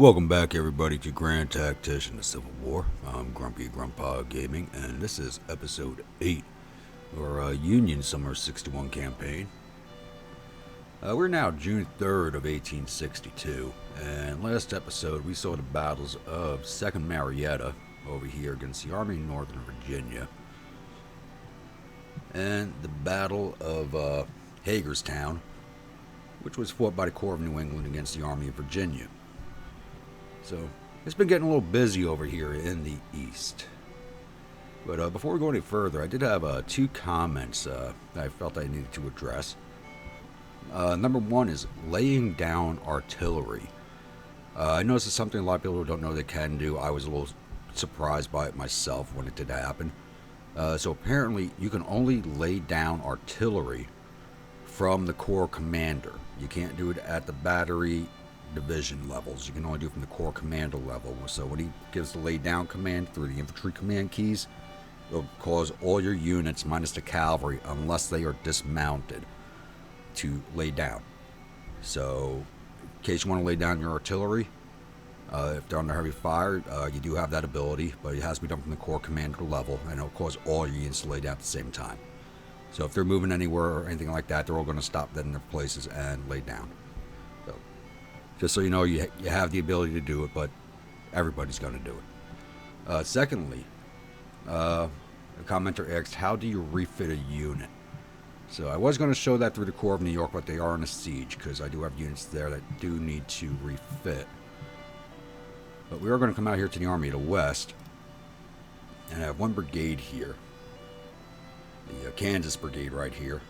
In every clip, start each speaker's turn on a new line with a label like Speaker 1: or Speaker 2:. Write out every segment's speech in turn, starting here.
Speaker 1: Welcome back, everybody, to Grand Tactician, the Civil War. I'm Grumpy Grandpa Gaming, and this is episode 8 of our Union Summer 61 campaign. We're now June 3rd of 1862, and last episode we saw the battles of 2nd Marietta over here against the Army of Northern Virginia, and the Battle of Hagerstown, which was fought by the Corps of New England against the Army of Virginia. So, it's been getting a little busy over here in the East. But before we go any further, I did have two comments that I felt I needed to address. Number one is laying down artillery. I know this is something a lot of people don't know they can do. I was a little surprised by it myself when it did happen. So apparently, you can only lay down artillery from the Corps commander. You can't do it at the battery division levels. You can only do it from the Corps commander level. So when he gives the lay down command through the infantry command keys, it'll cause all your units minus the cavalry, unless they are dismounted, to lay down. So in case you want to lay down your artillery, if they're under heavy fire, you do have that ability, but it has to be done from the Corps commander level, and it'll cause all your units to lay down at the same time. So if they're moving anywhere or anything like that, they're all going to stop dead in their places and lay down. So just so you know, you have the ability to do it, but everybody's going to do it. Secondly, a commenter asked, how do you refit a unit? So I was going to show that through the Corps of New York, but they are in a siege, because I do have units there that do need to refit. But we are going to come out here to the Army of the West, and I have one brigade here. The Kansas Brigade right here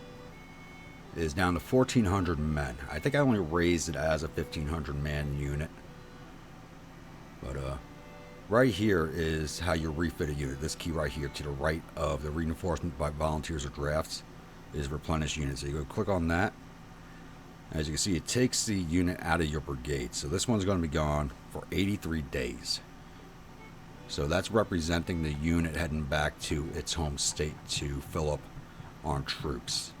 Speaker 1: is down to 1,400 men. I think I only raised it as a 1,500 man unit. But right here is how you refit a unit. This key right here to the right of the reinforcement by volunteers or drafts is replenish units. So you go click on that. As you can see, it takes the unit out of your brigade. So this one's going to be gone for 83 days. So that's representing the unit heading back to its home state to fill up on troops.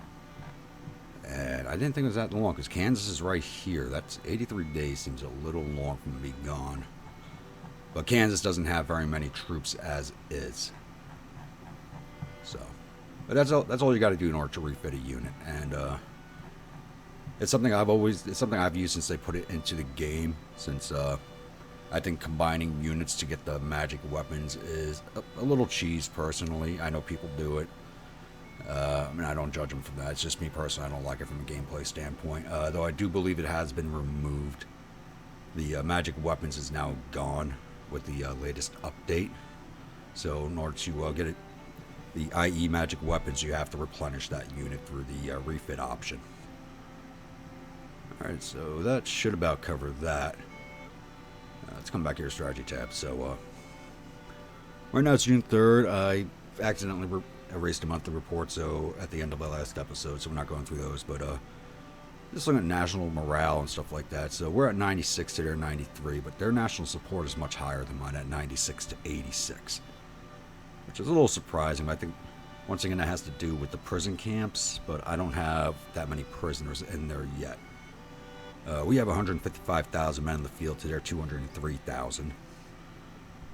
Speaker 1: And I didn't think it was that long, because Kansas is right here. That's 83 days, seems a little long for me to be gone. But Kansas doesn't have very many troops as is. So, but that's all you got to do in order to refit a unit. And it's something I've used since they put it into the game. Since I think combining units to get the magic weapons is a little cheese, personally. I know people do it. I mean, I don't judge them for that. It's just me personally. I don't like it from a gameplay standpoint. Though I do believe it has been removed. The magic weapons is now gone with the latest update. So in order to get the IE magic weapons, you have to replenish that unit through the refit option. Alright, so that should about cover that. Let's come back here to strategy tab. So right now it's June 3rd. I accidentally erased a monthly report, so at the end of the last episode, so we're not going through those, but just looking at national morale and stuff like that. So we're at 96 to their 93, but their national support is much higher than mine at 96 to 86, which is a little surprising. I think once again that has to do with the prison camps, but I don't have that many prisoners in there yet. We have 155,000 men in the field to their 203,000.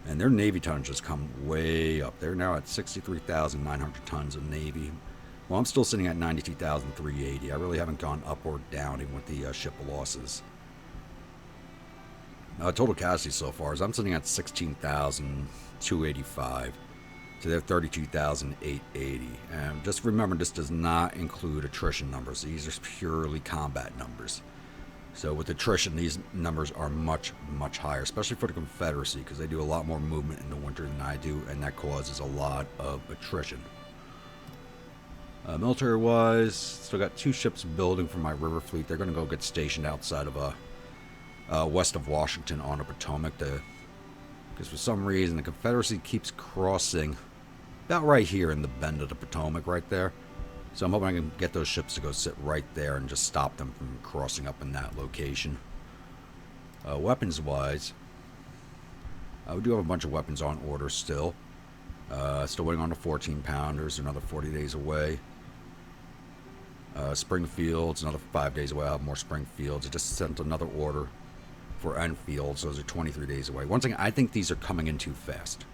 Speaker 1: And their Navy tonnage has come way up. They're now at 63,900 tons of Navy. Well, I'm still sitting at 92,380. I really haven't gone up or down even with the ship losses. Total casualties so far is I'm sitting at 16,285 to their 32,880. And just remember, this does not include attrition numbers. These are purely combat numbers. So with attrition, these numbers are much, much higher, especially for the Confederacy, because they do a lot more movement in the winter than I do, and that causes a lot of attrition. Military-wise, still got 2 ships building for my river fleet. They're going to go get stationed outside of west of Washington on the Potomac, because for some reason the Confederacy keeps crossing about right here in the bend of the Potomac right there. So I'm hoping I can get those ships to go sit right there and just stop them from crossing up in that location. Weapons-wise, we do have a bunch of weapons on order still. Still waiting on the 14-pounders, another 40 days away. Springfield's another 5 days away. I'll have more Springfields. I just sent another order for Enfield, so those are 23 days away. Once again, I think these are coming in too fast.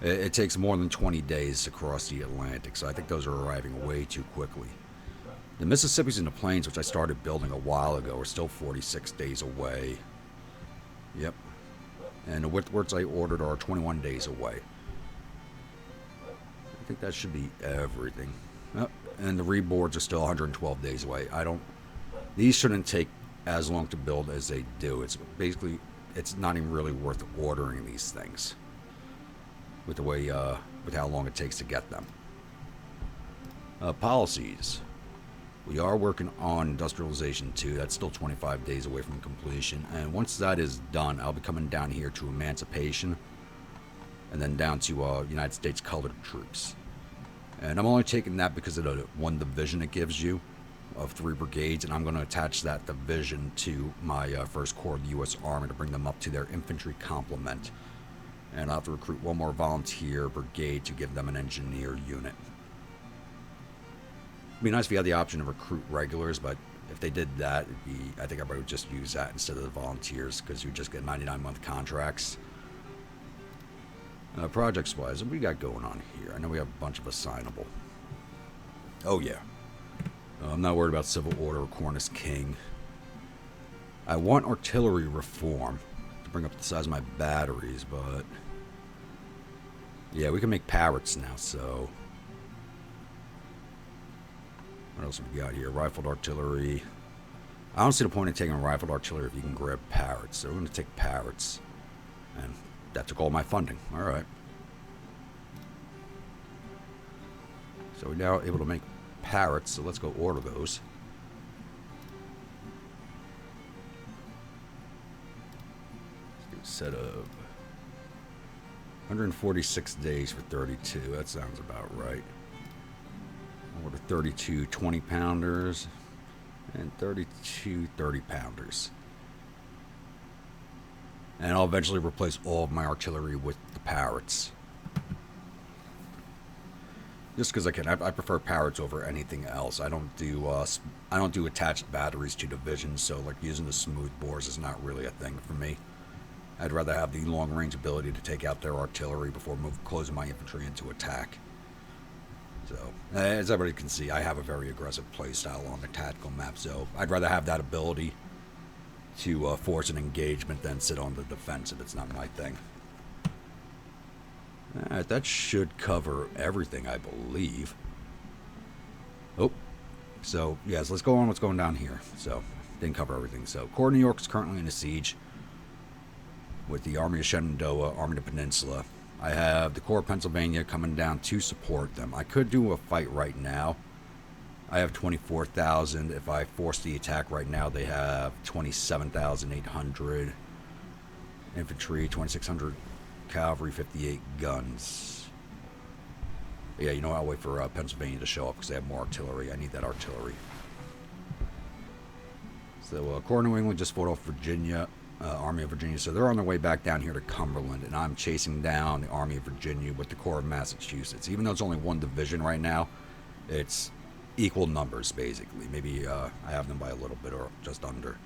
Speaker 1: It takes more than 20 days to cross the Atlantic, so I think those are arriving way too quickly. The Mississippis and the Plains, which I started building a while ago, are still 46 days away. Yep. And the Whitworths I ordered are 21 days away. I think that should be everything. Oh, and the reboards are still 112 days away. These shouldn't take as long to build as they do. It's basically, it's not even really worth ordering these things with the way, with how long it takes to get them. Policies. We are working on industrialization too. That's still 25 days away from completion. And once that is done, I'll be coming down here to emancipation, and then down to United States colored troops. And I'm only taking that because of the one division it gives you of 3 brigades, and I'm going to attach that division to my 1st Corps of the U.S. Army to bring them up to their infantry complement. And I'll have to recruit one more volunteer brigade to give them an engineer unit. It'd be nice if you had the option to recruit regulars, but if they did that, I think I would just use that instead of the volunteers, because you would just get 99-month contracts. Projects-wise, what we got going on here? I know we have a bunch of assignable. Oh, yeah. I'm not worried about Civil Order or Cornus King. I want artillery reform to bring up the size of my batteries, but... yeah, we can make parrots now, so... what else have we got here? Rifled artillery. I don't see the point in taking rifled artillery if you can grab parrots. So we're going to take parrots. And that took all my funding. Alright. So we're now able to make parrots, so let's go order those. Let's do a set of 146 days for 32. That sounds about right. Order 32 20-pounders and 32 30-pounders. And I'll eventually replace all of my artillery with the parrots. Just because I can. I prefer parrots over anything else. I don't do attached batteries to divisions, so like using the smooth bores is not really a thing for me. I'd rather have the long range ability to take out their artillery before closing my infantry into attack. So, as everybody can see, I have a very aggressive playstyle on the tactical map, so I'd rather have that ability to force an engagement than sit on the defensive. It's not my thing. Alright, that should cover everything, I believe. Oh, so, yes, let's go on what's going down here. So, didn't cover everything. So, Corps of New York is currently in a siege with the Army of Shenandoah, Army of the Peninsula. I have the Corps of Pennsylvania coming down to support them. I could do a fight right now. I have 24,000. If I force the attack right now, they have 27,800 infantry, 2,600 cavalry, 58 guns. Yeah, you know, I'll wait for Pennsylvania to show up because they have more artillery. I need that artillery. So, Corps of New England just fought off Virginia. Army of Virginia, so they're on their way back down here to Cumberland, and I'm chasing down the Army of Virginia with the Corps of Massachusetts. Even though it's only one division right now, it's equal numbers, basically. Maybe I have them by a little bit or just under.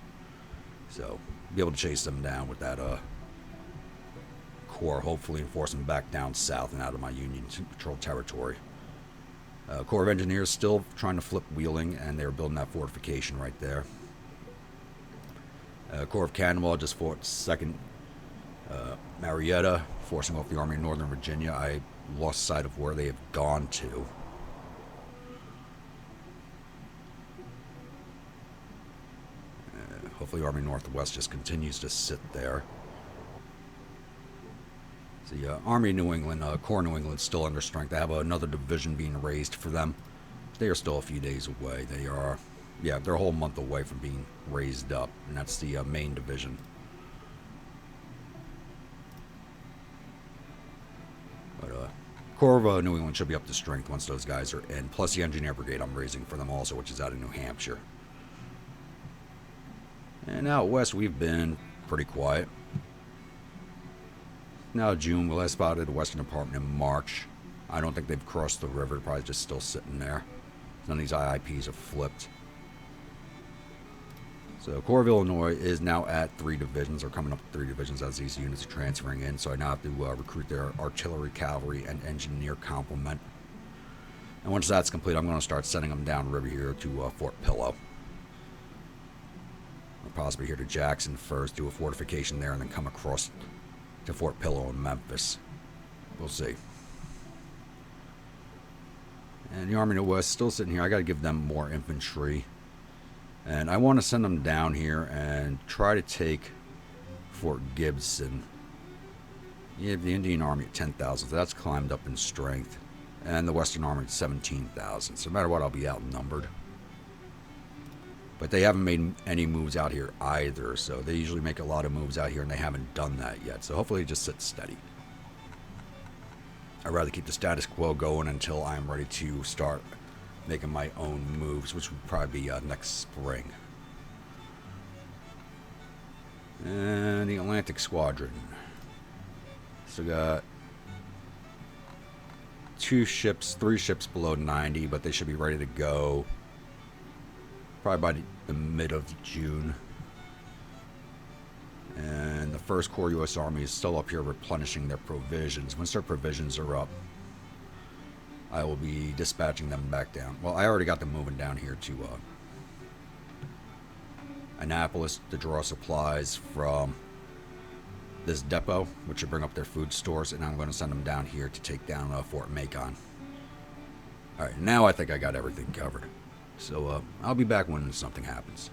Speaker 1: So, be able to chase them down with that Corps, hopefully, and force them back down south and out of my Union-controlled territory. Corps of Engineers still trying to flip Wheeling, and they're building that fortification right there. Corps of Kanawha just fought 2nd Marietta, forcing off the Army of Northern Virginia. I lost sight of where they have gone to. Hopefully Army Northwest just continues to sit there. The Army of New England, Corps of New England, still under strength. I have another division being raised for them. They are still a few days away. They are... yeah, they're a whole month away from being raised up, and that's the main division. But Corps of New England should be up to strength once those guys are in, plus the Engineer Brigade I'm raising for them also, which is out of New Hampshire. And out west, we've been pretty quiet. Now June, we last spotted the Western Department in March. I don't think they've crossed the river, probably just still sitting there. None of these IIPs have flipped. So Corps of Illinois is now at 3 divisions, or coming up to 3 divisions as these units are transferring in. So I now have to recruit their artillery, cavalry, and engineer complement. And once that's complete, I'm going to start sending them downriver here to Fort Pillow. Or possibly here to Jackson first, do a fortification there, and then come across to Fort Pillow in Memphis. We'll see. And the Army of the West still sitting here. I got to give them more infantry. And I want to send them down here and try to take Fort Gibson. You have the Indian Army at 10,000. So that's climbed up in strength. And the Western Army at 17,000. So no matter what, I'll be outnumbered. But they haven't made any moves out here either. So they usually make a lot of moves out here, and they haven't done that yet. So hopefully it just sits steady. I'd rather keep the status quo going until I'm ready to start making my own moves, which would probably be next spring. And the Atlantic Squadron. So got 3 ships below 90, but they should be ready to go probably by the mid of June. And the 1st Corps U.S. Army is still up here replenishing their provisions. Once their provisions are up, I will be dispatching them back down. Well, I already got them moving down here to Annapolis to draw supplies from this depot, which should bring up their food stores, and I'm going to send them down here to take down Fort Macon. Alright, now I think I got everything covered. So I'll be back when something happens.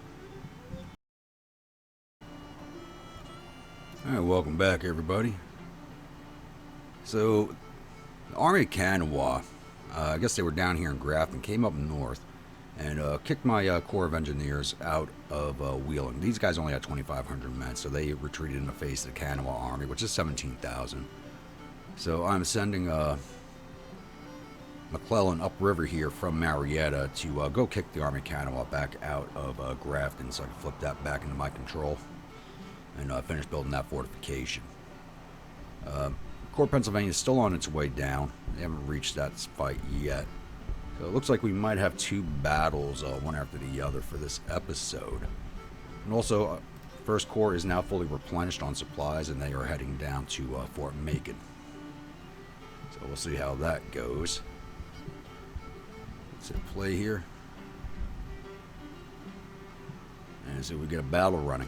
Speaker 1: Alright, welcome back everybody. So, the Army of Kanawha, I guess they were down here in Grafton, came up north and kicked my Corps of Engineers out of Wheeling. These guys only had 2,500 men, so they retreated in the face of the Kanawha Army, which is 17,000. So I'm sending McClellan upriver here from Marietta to go kick the Army of Kanawha back out of Grafton, so I can flip that back into my control and finish building that fortification. Corps Pennsylvania is still on its way down. They haven't reached that fight yet. So it looks like we might have 2 battles, one after the other, for this episode. And also, 1st Corps is now fully replenished on supplies, and they are heading down to Fort Macon. So we'll see how that goes. Let's hit play here. And see if we get a battle running.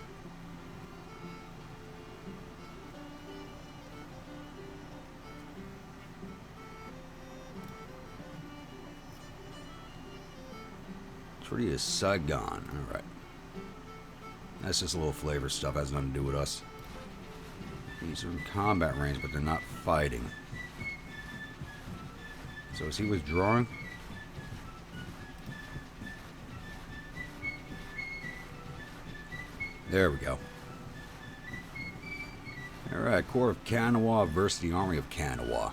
Speaker 1: Treaty is Saigon. Alright. That's just a little flavor stuff. Has nothing to do with us. These are in combat range, but they're not fighting. So is he withdrawing? There we go. Alright, Corps of Kanawha versus the Army of Kanawha.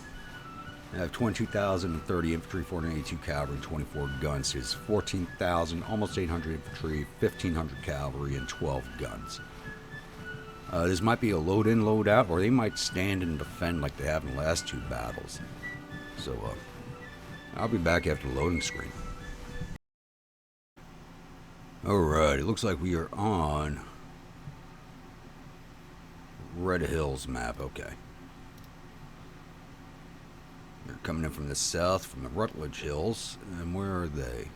Speaker 1: I have 22,030 infantry, 482 cavalry, 24 guns. His 14,000, almost 800 infantry, 1,500 cavalry, and 12 guns. This might be a load in, load out, or they might stand and defend like they have in the last 2 battles. So, I'll be back after the loading screen. Alright, it looks like we are on Red Hills map. Okay. They're coming in from the south, from the Rutledge Hills. And where are they?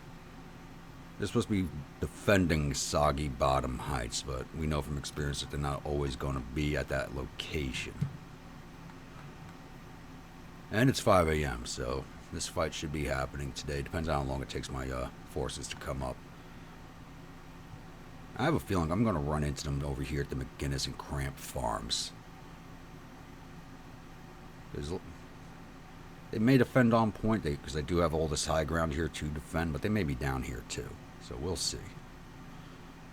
Speaker 1: They're supposed to be defending Soggy Bottom Heights, but we know from experience that they're not always going to be at that location. And it's 5 a.m., so this fight should be happening today. Depends on how long it takes my forces to come up. I have a feeling I'm going to run into them over here at the McGinnis and Cramp farms. They may defend on point, because they do have all this high ground here to defend, but they may be down here too. So we'll see.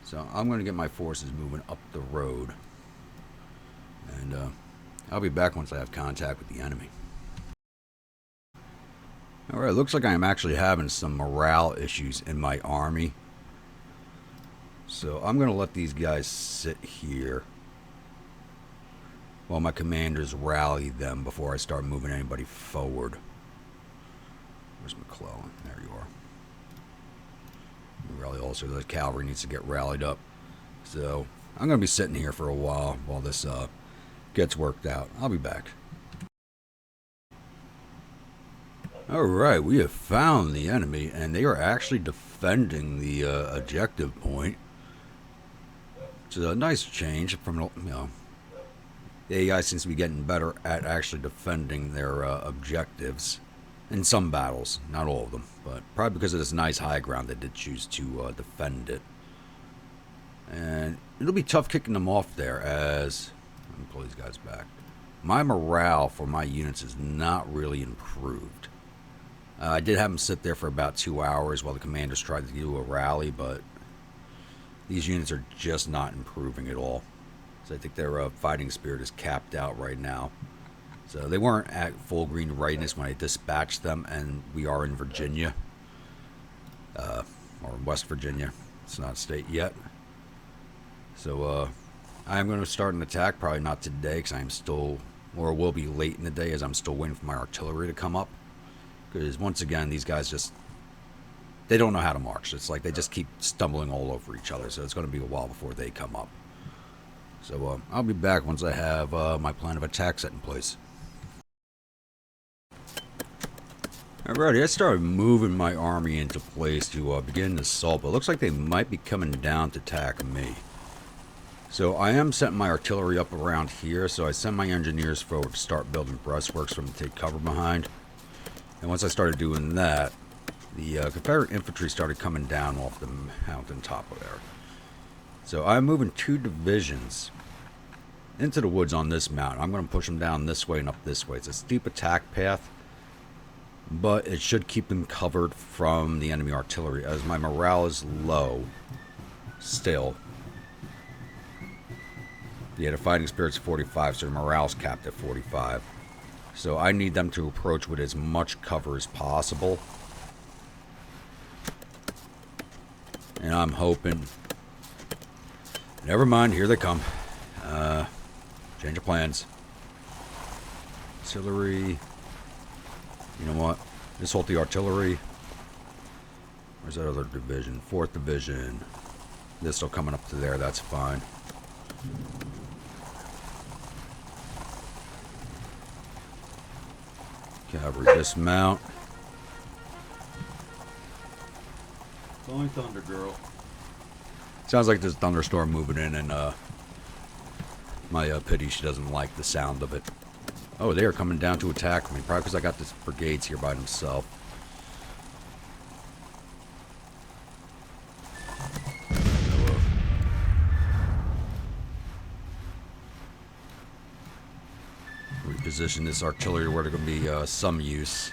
Speaker 1: So I'm going to get my forces moving up the road. And I'll be back once I have contact with the enemy. Alright, looks like I'm actually having some morale issues in my army. So I'm going to let these guys sit here while my commanders rally them before I start moving anybody forward. Where's McClellan? There you are. Rally also, the cavalry needs to get rallied up. So I'm going to be sitting here for a while this gets worked out. I'll be back. Alright, we have found the enemy, and they are actually defending the objective point. Which is a nice change from, you know, the AI seems to be getting better at actually defending their objectives in some battles. Not all of them, but probably because of this nice high ground, they did choose to defend it. And it'll be tough kicking them off there, as... Let me pull these guys back. My morale for my units is not really improved. I did have them sit there for about 2 hours while the commanders tried to do a rally, but these units are just not improving at all. So I think their fighting spirit is capped out right now. So they weren't at full green readiness when I dispatched them, and we are in Virginia. Or West Virginia. It's not a state yet. So I am going to start an attack, probably not today, because I am still, or will be late in the day, as I'm still waiting for my artillery to come up. Because once again, these guys just, they don't know how to march. It's like they just keep stumbling all over each other. So it's going to be a while before they come up. So I'll be back once I have my plan of attack set in place. Alrighty, I started moving my army into place to begin the assault. But it looks like they might be coming down to attack me. So I am setting my artillery up around here. So I sent my engineers forward to start building breastworks for them to take cover behind. And once I started doing that, the Confederate infantry started coming down off the mountain top of there. So I'm moving 2 divisions into the woods on this mountain. I'm going to push them down this way and up this way. It's a steep attack path, but it should keep them covered from the enemy artillery, as my morale is low still. Yeah, the fighting spirit's 45, so the morale's capped at 45. So I need them to approach with as much cover as possible. And I'm hoping... Never mind, here they come. Change of plans. Artillery. You know what? Just hold the artillery. Where's that other division? 4th division. This still coming up to there, that's fine. Cavalry dismount. It's only thunder, girl. Sounds like there's a thunderstorm moving in, and my pity, she doesn't like the sound of it. Oh, they are coming down to attack me, probably because I got this brigades here by themselves. Reposition this artillery where there's going to be some use.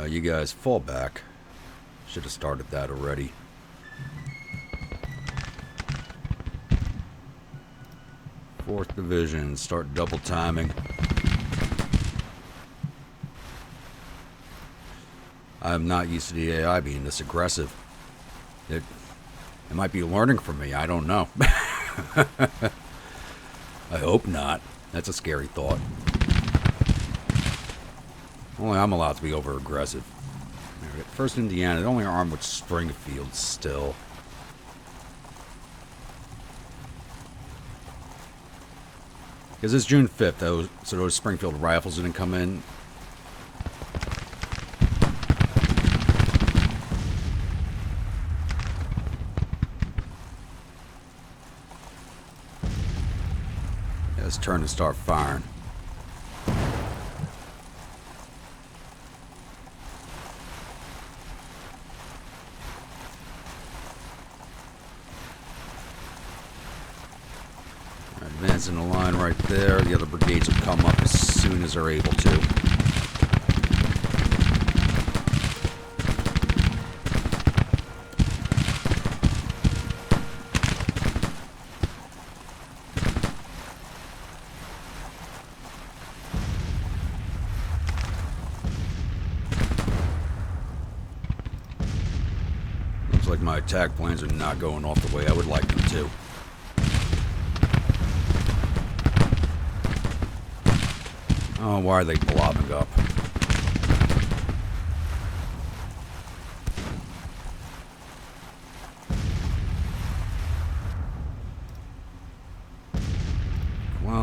Speaker 1: You guys fall back. Should have started that already. Fourth Division, start double timing. I'm not used to the AI being this aggressive. It might be learning from me, I don't know. I hope not. That's a scary thought. Only I'm allowed to be over aggressive. First Indiana, they're only armed with Springfield still. Because it's June 5th, so those Springfield rifles didn't come in. Yeah, it's turn to start firing. In the line right there. The other brigades will come up as soon as they're able to. Looks like my attack plans are not going off the way I would like them to. Oh, why are they blobbing up?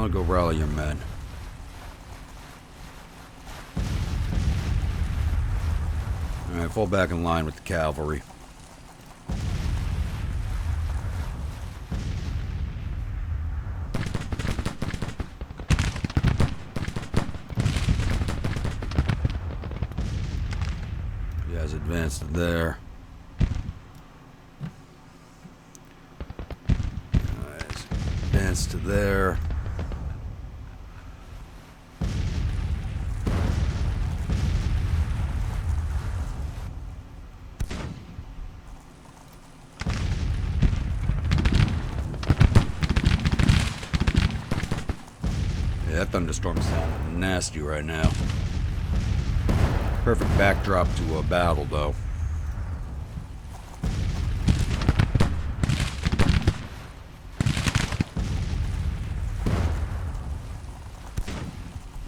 Speaker 1: I'll go rally your men. Alright, fall back in line with the cavalry. You guys advance to there. Guys advance to there. That thunderstorm sounds nasty right now. Perfect backdrop to a battle, though.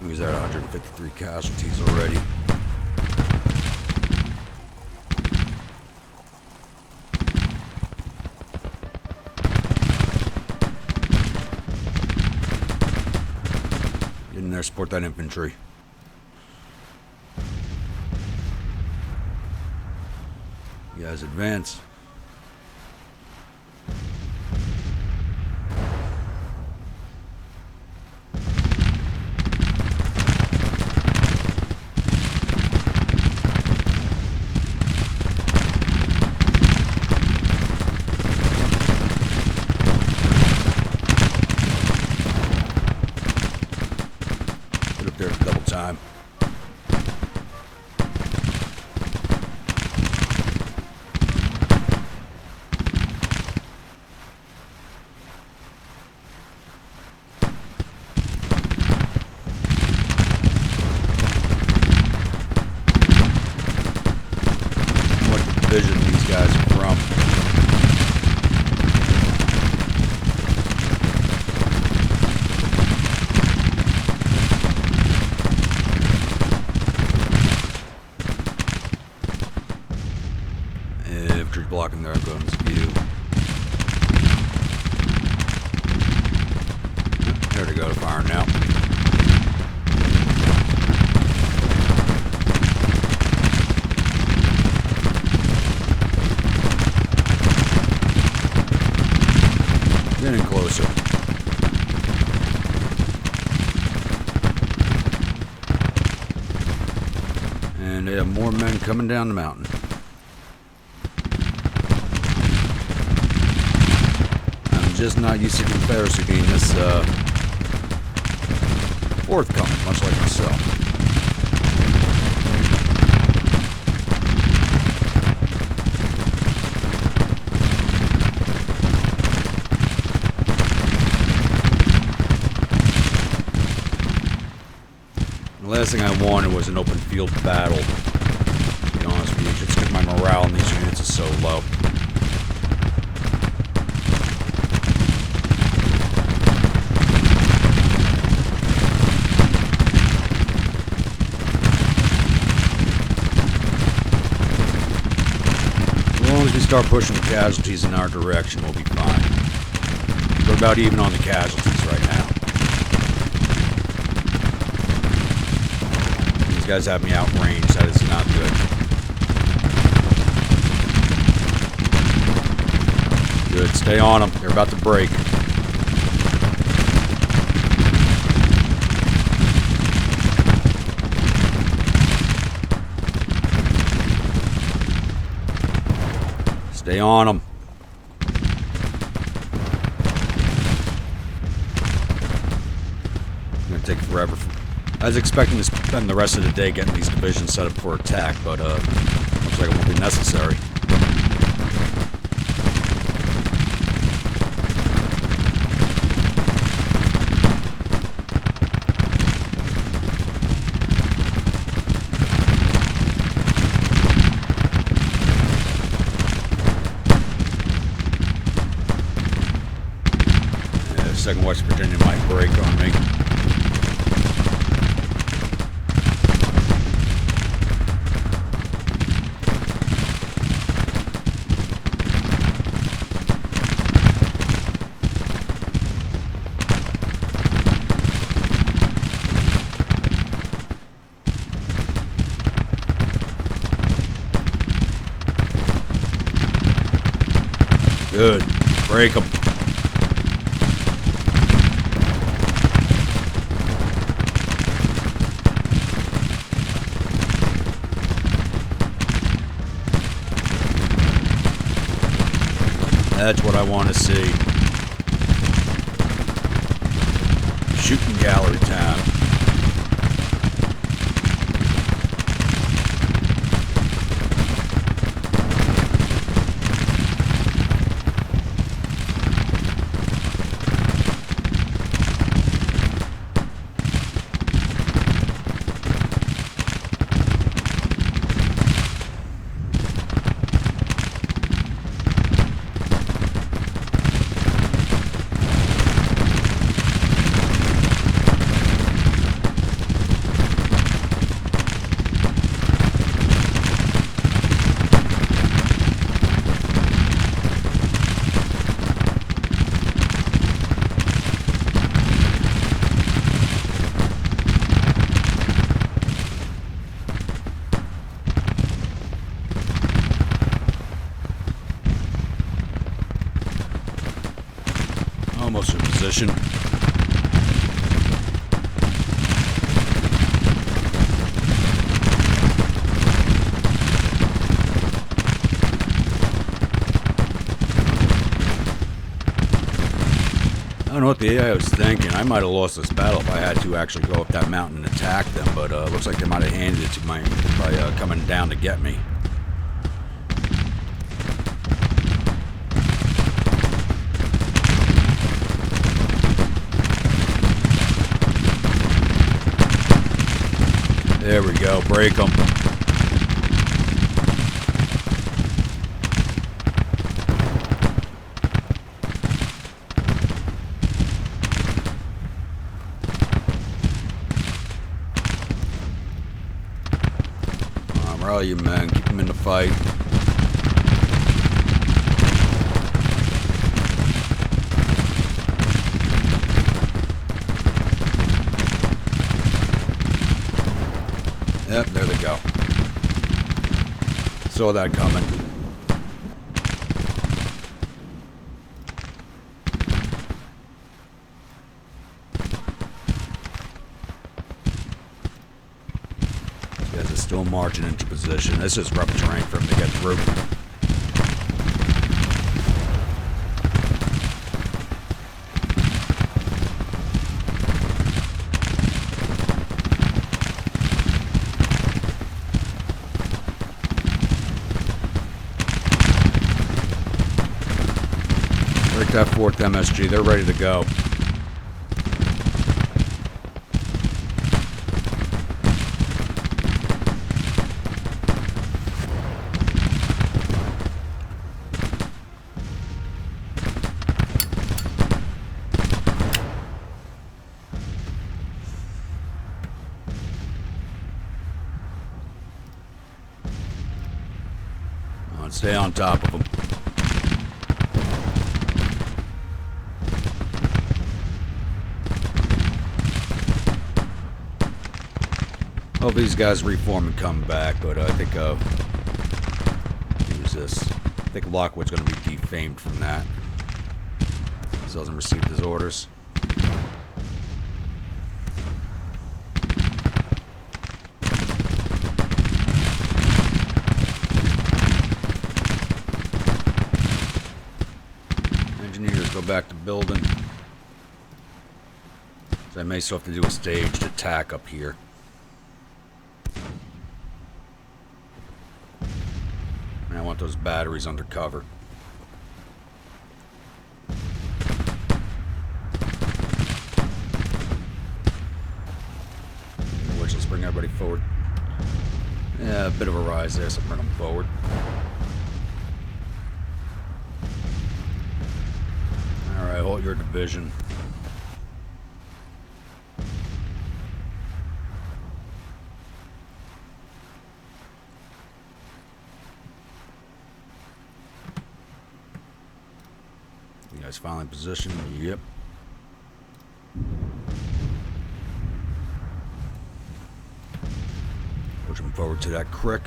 Speaker 1: He's at 153 casualties already. Get in there, support that infantry. You guys advance. Get up there for double time. Division these guys are from. Infantry blocking their guns view. There they go, firing now. Getting closer. And they have more men coming down the mountain. I'm just not used to Confederacy being this forthcoming, much like myself. The last thing I wanted was an open field battle. To be honest with you, just because my morale in these units is so low. As long as we start pushing the casualties in our direction, we'll be fine. We're about even on the casualties right now. Guys have me outranged. That is not good. Good. Stay on them. They're about to break. Stay on them. It's going to take forever. I was expecting to spend the rest of the day getting these divisions set up for attack, but looks like it won't be necessary. Yeah, 2nd West Virginia might break on me. Good. Break them. That's what I want to see. Shooting gallery time. Almost in position. I don't know what the AI was thinking. I might have lost this battle if I had to actually go up that mountain and attack them, but looks like they might have handed it to me by coming down to get me. There we go. Break them. Rally your men. Keep them in the fight. Yep, there they go. Saw that coming. These guys are still marching into position. This is rough terrain for them to get through. That 4th MSG, they're ready to go. Stay on top of them. Well, these guys reform and come back, but I think who's this? I think Lockwood's going to be defamed from that. He hasn't received his orders. Engineers, go back to building. So I may still have to do a staged attack up here. I want those batteries under cover. Which, let's bring everybody forward. Yeah, a bit of a rise there, so bring them forward. Alright, hold your division. You guys finally in position? Yep. Push them forward to that creek.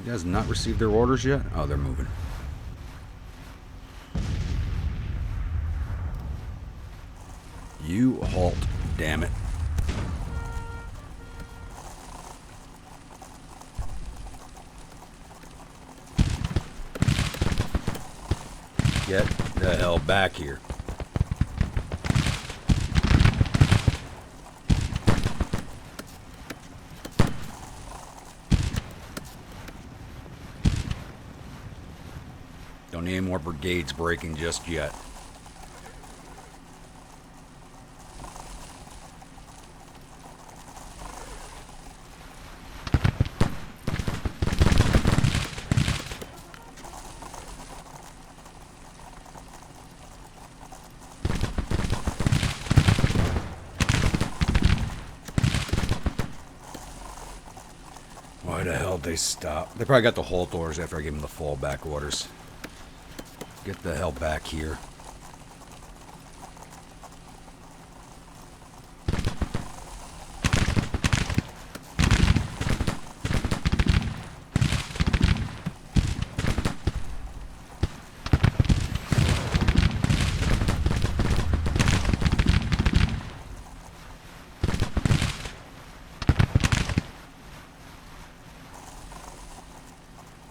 Speaker 1: You guys not received their orders yet? Oh, they're moving. You halt, damn it. Get the hell back here. Don't need any more brigades breaking just yet. Why the hell did they stop? They probably got the halt orders after I gave them the fallback orders. Get the hell back here.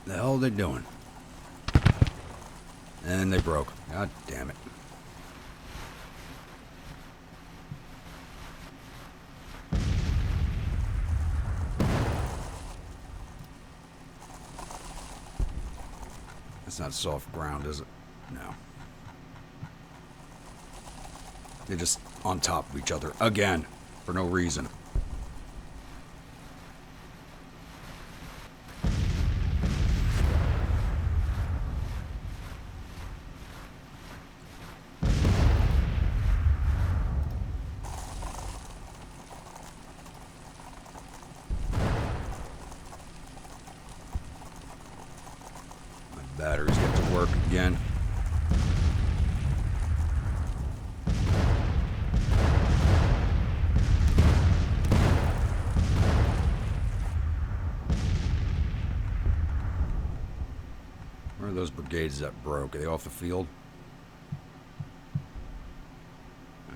Speaker 1: The hell are they doing? And they broke. God damn it. That's not soft ground, is it? No. They're just on top of each other again for no reason. Batteries get to work again. Where are those brigades that broke? Are they off the field?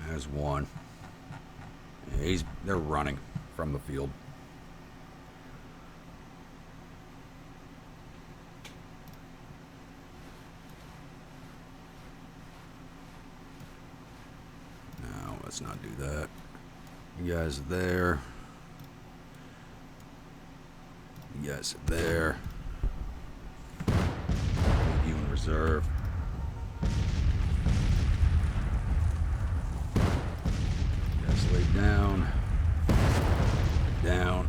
Speaker 1: There's one. Yeah, they're running from the field. Let's not do that. You guys are there. You guys are there. You in reserve. You guys lay down. Down.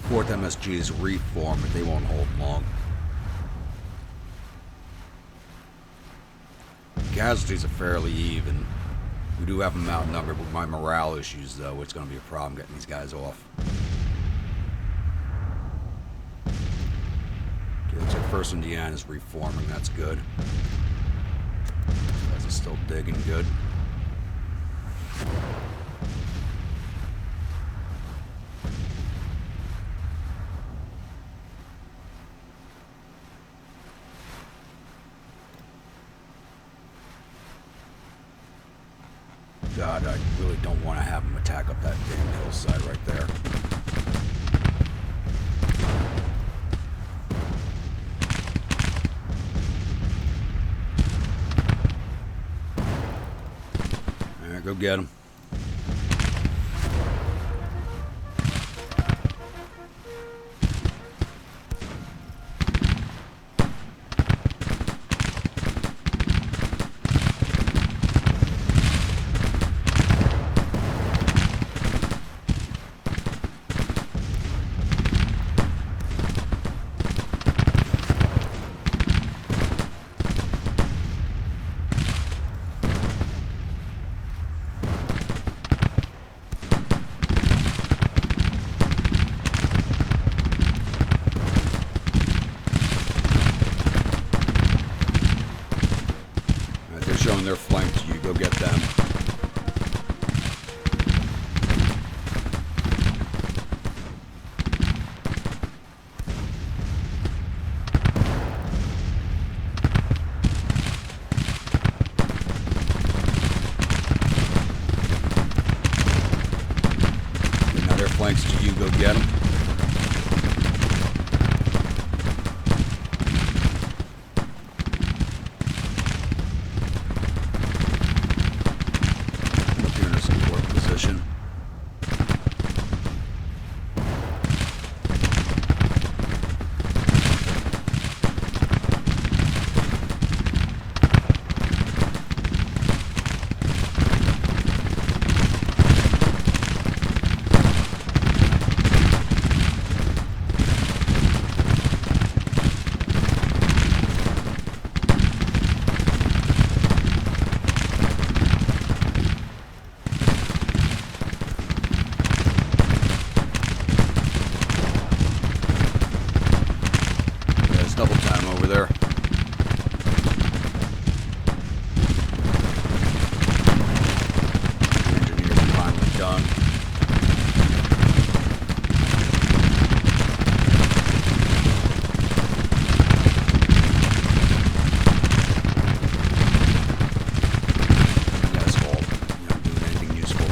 Speaker 1: Fourth MSG is reform, but they won't hold long. Casualties are fairly even. We do have them outnumbered, but with my morale issues, though, it's going to be a problem getting these guys off. Okay, looks like First Indiana is reforming. That's good. These guys are still digging good. God, I really don't want to have them attack up that damn hillside right there. Alright, go get them. with them. Now their flanks to you, go get them. Double time over there. The engineers are finally done. Asphalt, not doing anything useful.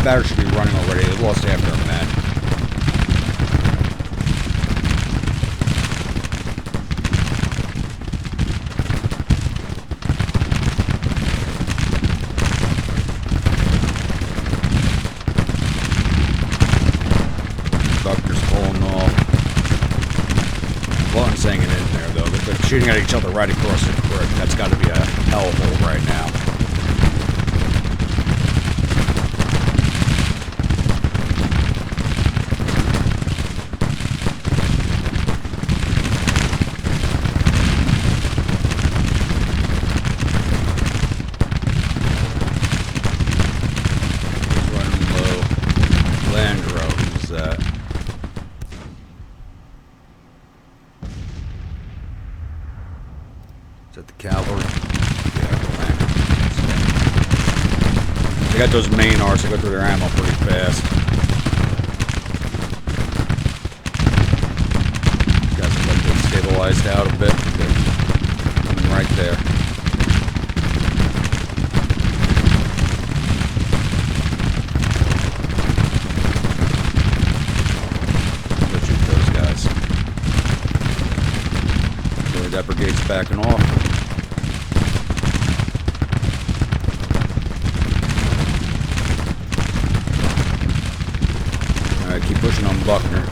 Speaker 1: Battery should be running already. They lost half their men. Buckner's pulling off. Mullen's hanging in there, though. They're shooting at each other right across the creek. That's got to be a hellhole right now. Is that the cavalry? Yeah, the Lander. They got those main arcs, they go through their ammo pretty fast. Guys have got them stabilized out a bit. They're coming right there. Go shoot those guys. Really, that brigade's backing off. Keep pushing on Buckner.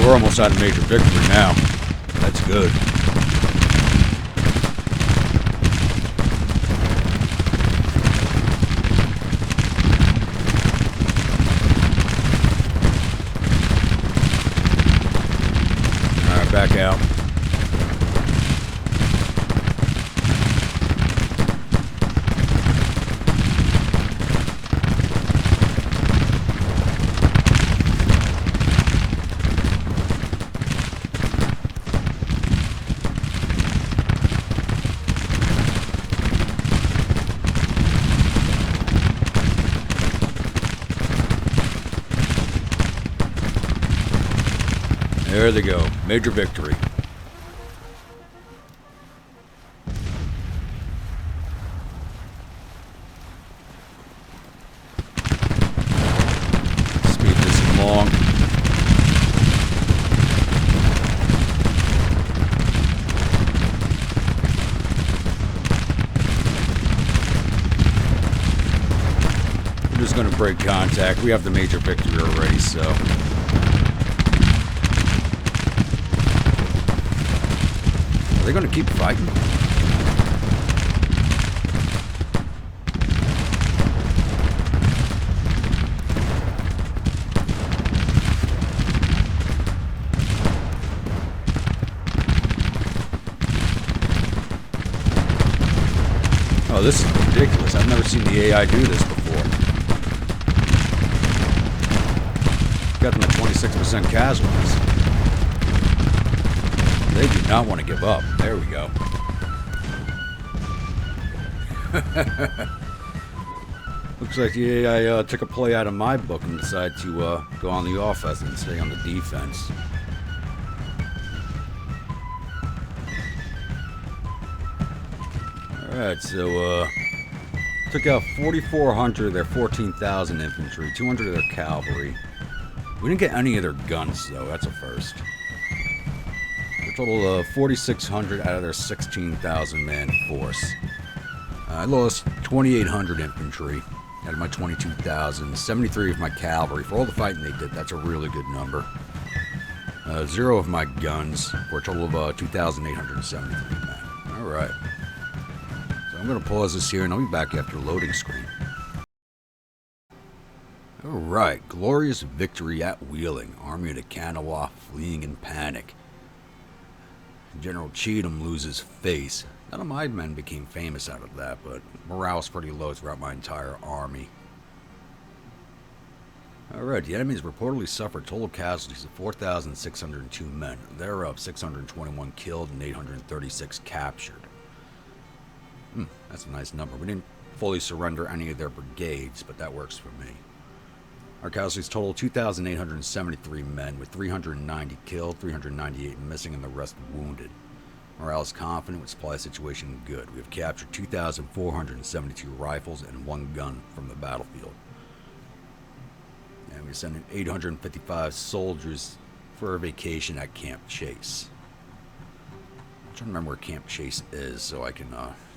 Speaker 1: We're almost at a major victory now. That's good. Alright, back out. There they go. Major victory. Speed this along. We're just going to break contact. We have the major victory already, so... Are they going to keep fighting? Oh, this is ridiculous. I've never seen the AI do this before. Got them at 26% casualties. They do not want to give up. There we go. Looks like the AI took a play out of my book and decided to go on the offense and stay on the defense. Alright, so took out 4,400 of their 14,000 infantry, 200 of their cavalry. We didn't get any of their guns, though. That's a first. A total of 4,600 out of their 16,000 man force. I lost 2,800 infantry out of my 22,000, 73 of my cavalry. For all the fighting they did, that's a really good number. 0 of my guns for a total of 2,873 men. Alright. So I'm going to pause this here and I'll be back after the loading screen. Alright, glorious victory at Wheeling. Army of the Kanawha fleeing in panic. General Cheatham loses face. None of my men became famous out of that, but morale was pretty low throughout my entire army. Alright, the enemies reportedly suffered total casualties of 4,602 men, thereof 621 killed and 836 captured. That's a nice number. We didn't fully surrender any of their brigades, but that works for me. Our casualties total 2,873 men, with 390 killed, 398 missing, and the rest wounded. Morale is confident, with supply situation good. We have captured 2,472 rifles and 1 gun from the battlefield. And we sent in 855 soldiers for a vacation at Camp Chase. I'm trying to remember where Camp Chase is so I can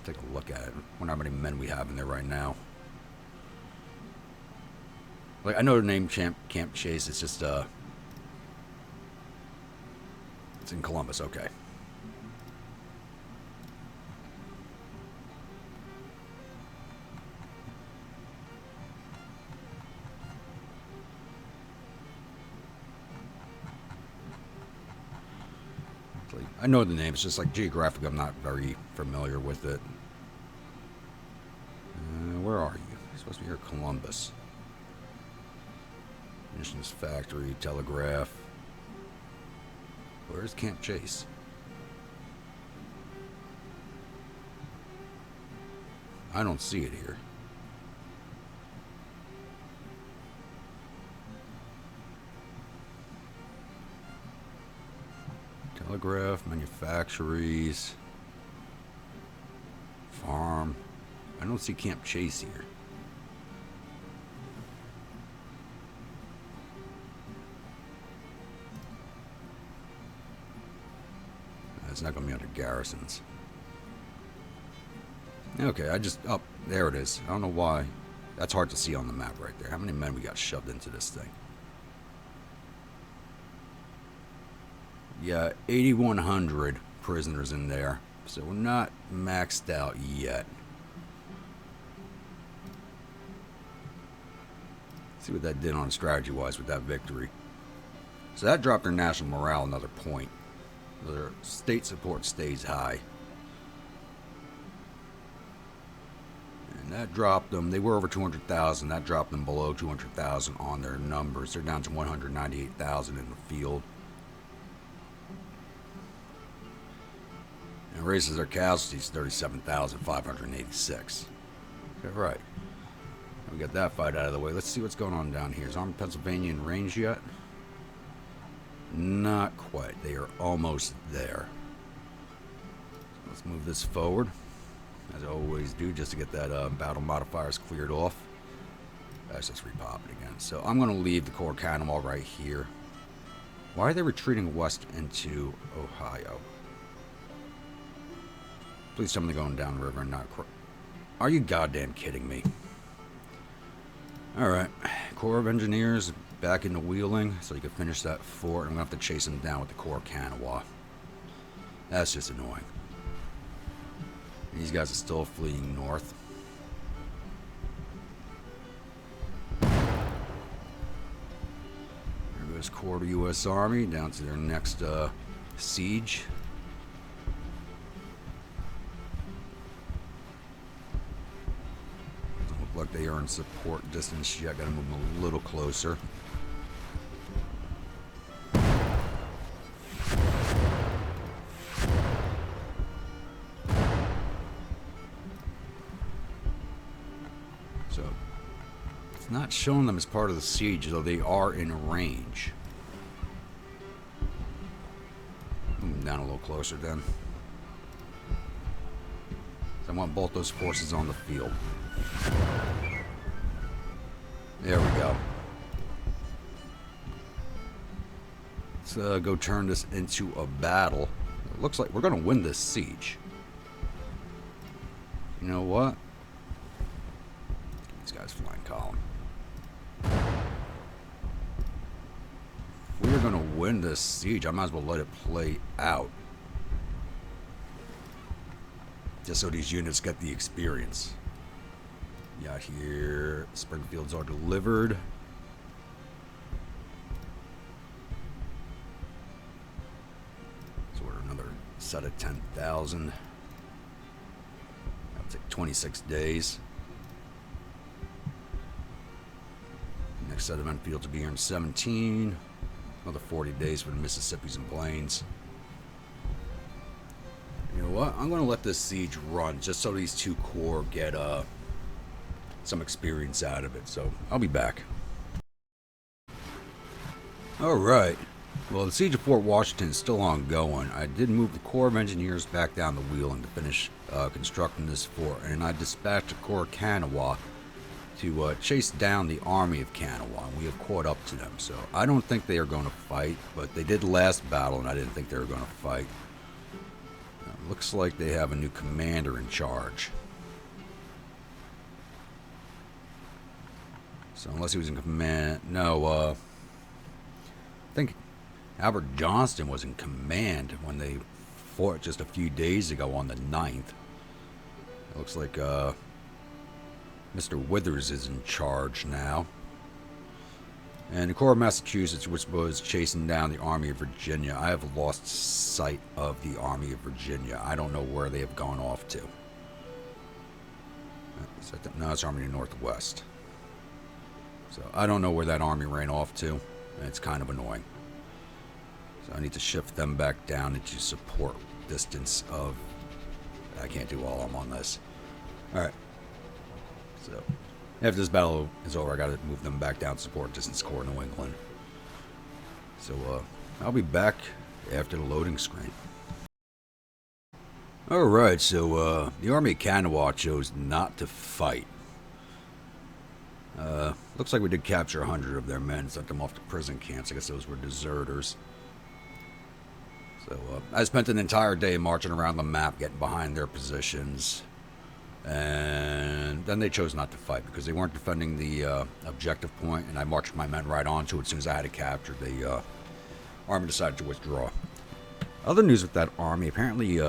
Speaker 1: take a look at it. I wonder how many men we have in there right now. Like, I know the name Camp Chase, it's just, it's in Columbus, okay. Like, I know the name, it's just like geographically I'm not very familiar with it. Where are you? You're supposed to be here, Columbus. Munitions factory, telegraph. Where's Camp Chase? I don't see it here. Telegraph, manufactories, farm. I don't see Camp Chase here. It's not going to be under garrisons. Okay, oh, there it is. I don't know why. That's hard to see on the map right there. How many men we got shoved into this thing? Yeah, 8,100 prisoners in there. So we're not maxed out yet. Let's see what that did on strategy-wise with that victory. So that dropped their national morale another point. Their state support stays high. And that dropped them. They were over 200,000. That dropped them below 200,000 on their numbers. They're down to 198,000 in the field. And raises their casualties 37,586. Okay, right. We got that fight out of the way. Let's see what's going on down here. Is Army of Pennsylvania in range yet? Not quite. They are almost there. Let's move this forward, as I always do, just to get that battle modifiers cleared off. Let's just repop it again. So I'm going to leave the Corps of Kanawha right here. Why are they retreating west into Ohio? Please tell me they're going down the river and not... Are you goddamn kidding me? Alright. Corps of Engineers back into Wheeling so you can finish that fort. I'm going to have to chase them down with the Corps of Kanawha. That's just annoying. These guys are still fleeing north. There goes Corps of U.S. Army down to their next siege. Doesn't look like they are in support distance yet. Gotta move them a little closer. So, it's not showing them as part of the siege, though they are in range. Move down a little closer then. So I want both those forces on the field. There we go. Let's go turn this into a battle. It looks like we're going to win this siege. You know what? These guys flying column. If we're going to win this siege, I might as well let it play out. Just so these units get the experience. Yeah, here, Springfields are delivered. So we're another set of 10,000. That'll take 26 days. Next set of Enfields will be here in 17. Another 40 days for the Mississippis and Plains. You know what? I'm going to let this siege run just so these two corps get some experience out of it. So I'll be back. Alright. Well, the siege of Fort Washington is still ongoing. I did move the Corps of Engineers back down to Wheeling to finish constructing this fort. And I dispatched the Corps of Kanawha to chase down the Army of Kanawha. We have caught up to them. So I don't think they are going to fight. But they did the last battle and I didn't think they were going to fight. Looks like they have a new commander in charge. So unless he was in command... No, I think Albert Johnston was in command when they fought just a few days ago on the 9th. It looks like Mr. Withers is in charge now. And the Corps of Massachusetts, which was chasing down the Army of Virginia. I have lost sight of the Army of Virginia. I don't know where they have gone off to. No, it's Army of the Northwest. So I don't know where that army ran off to. And it's kind of annoying. So I need to shift them back down into support distance of... I can't do all of them on this. Alright. So... after this battle is over, I gotta move them back down to support distance Corps New England. So, I'll be back after the loading screen. Alright, so, the Army of Kanawha chose not to fight. Looks like we did capture 100 of their men, sent them off to prison camps. I guess those were deserters. So, I spent an entire day marching around the map, getting behind their positions. And then they chose not to fight because they weren't defending the objective point, and I marched my men right onto it as soon as I had it captured. The army decided to withdraw. Other news with that army, apparently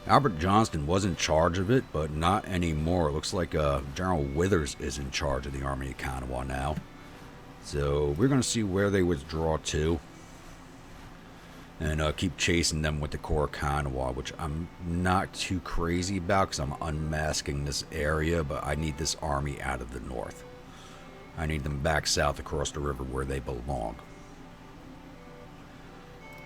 Speaker 1: Albert Johnston was in charge of it, but not anymore. It looks like General Withers is in charge of the Army of Kanawha now. So we're going to see where they withdraw to. And keep chasing them with the Corps of Kanawha, which I'm not too crazy about because I'm unmasking this area, but I need this army out of the north. I need them back south across the river where they belong.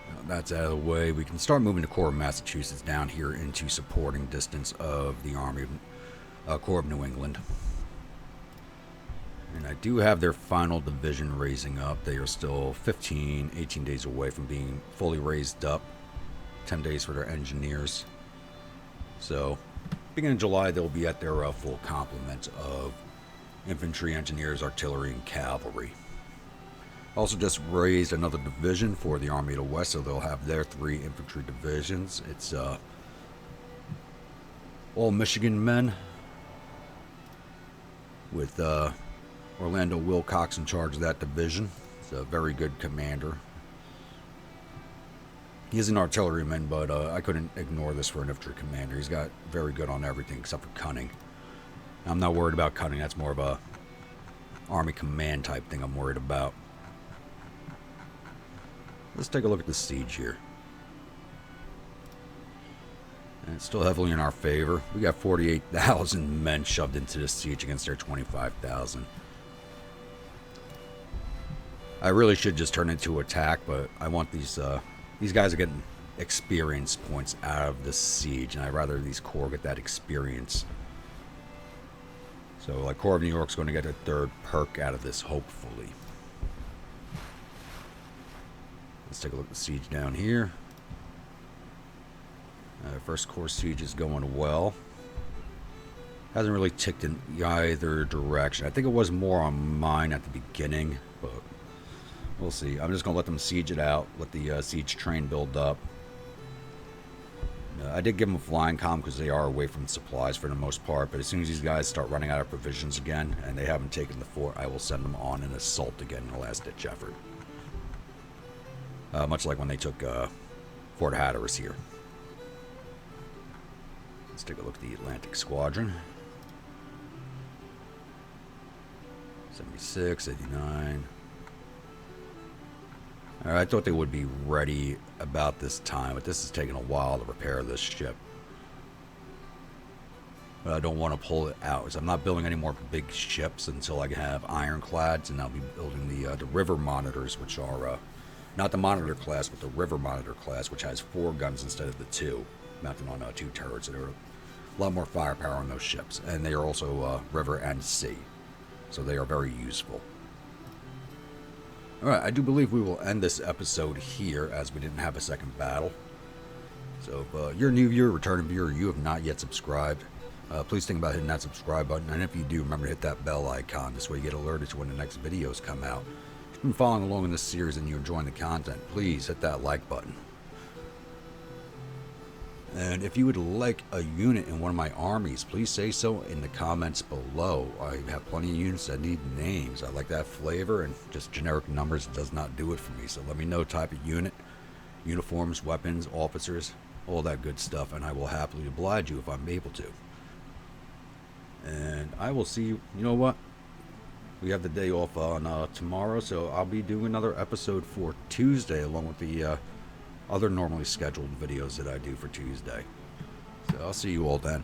Speaker 1: Now that's out of the way. We can start moving the Corps of Massachusetts down here into supporting distance of the Army of Corps of New England. And I do have their final division raising up. They are still 15, 18 days away from being fully raised up. 10 days for their engineers. So, beginning of July, they'll be at their full complement of infantry, engineers, artillery, and cavalry. Also just raised another division for the Army of the West, so they'll have their 3 infantry divisions. It's all Michigan men with Orlando Wilcox in charge of that division. He's a very good commander. He is an artilleryman, but I couldn't ignore this for an infantry commander. He's got very good on everything except for cunning. I'm not worried about cunning. That's more of a Army command type thing I'm worried about. Let's take a look at the siege here. And it's still heavily in our favor. We got 48,000 men shoved into this siege against their 25,000. I really should just turn into attack, but I want these guys are getting experience points out of the siege, and I'd rather these corps get that experience. So, like, Corps of New York's going to get a 3rd perk out of this, hopefully. Let's take a look at the siege down here. First Corps siege is going well. Hasn't really ticked in either direction. I think it was more on mine at the beginning, but we'll see. I'm just going to let them siege it out, let the siege train build up. I did give them a flying comm because they are away from supplies for the most part, but as soon as these guys start running out of provisions again and they haven't taken the fort, I will send them on an assault again in a last-ditch effort. Much like when they took Fort Hatteras here. Let's take a look at the Atlantic Squadron. 76, 89. Alright, I thought they would be ready about this time, but this is taking a while to repair this ship. But I don't want to pull it out, so I'm not building any more big ships until I have ironclads, and I'll be building the river monitors, which are not the monitor class, but the river monitor class, which has 4 guns instead of the 2, mounted on 2 turrets. So there are a lot more firepower on those ships, and they are also river and sea, so they are very useful. Alright, I do believe we will end this episode here, as we didn't have a second battle. So if you're a new viewer, returning viewer, you have not yet subscribed, please think about hitting that subscribe button, and if you do, remember to hit that bell icon. This way you get alerted to when the next videos come out. If you've been following along in this series and you're enjoying the content, please hit that like button. And if you would like a unit in one of my armies, please say so in the comments below. I have plenty of units that need names. I like that flavor, and just generic numbers does not do it for me. So let me know type of unit, uniforms, weapons, officers, all that good stuff, and I will happily oblige you if I'm able to. And I will see you. You know what? We have the day off on tomorrow, so I'll be doing another episode for Tuesday along with the other normally scheduled videos that I do for Tuesday. So I'll see you all then.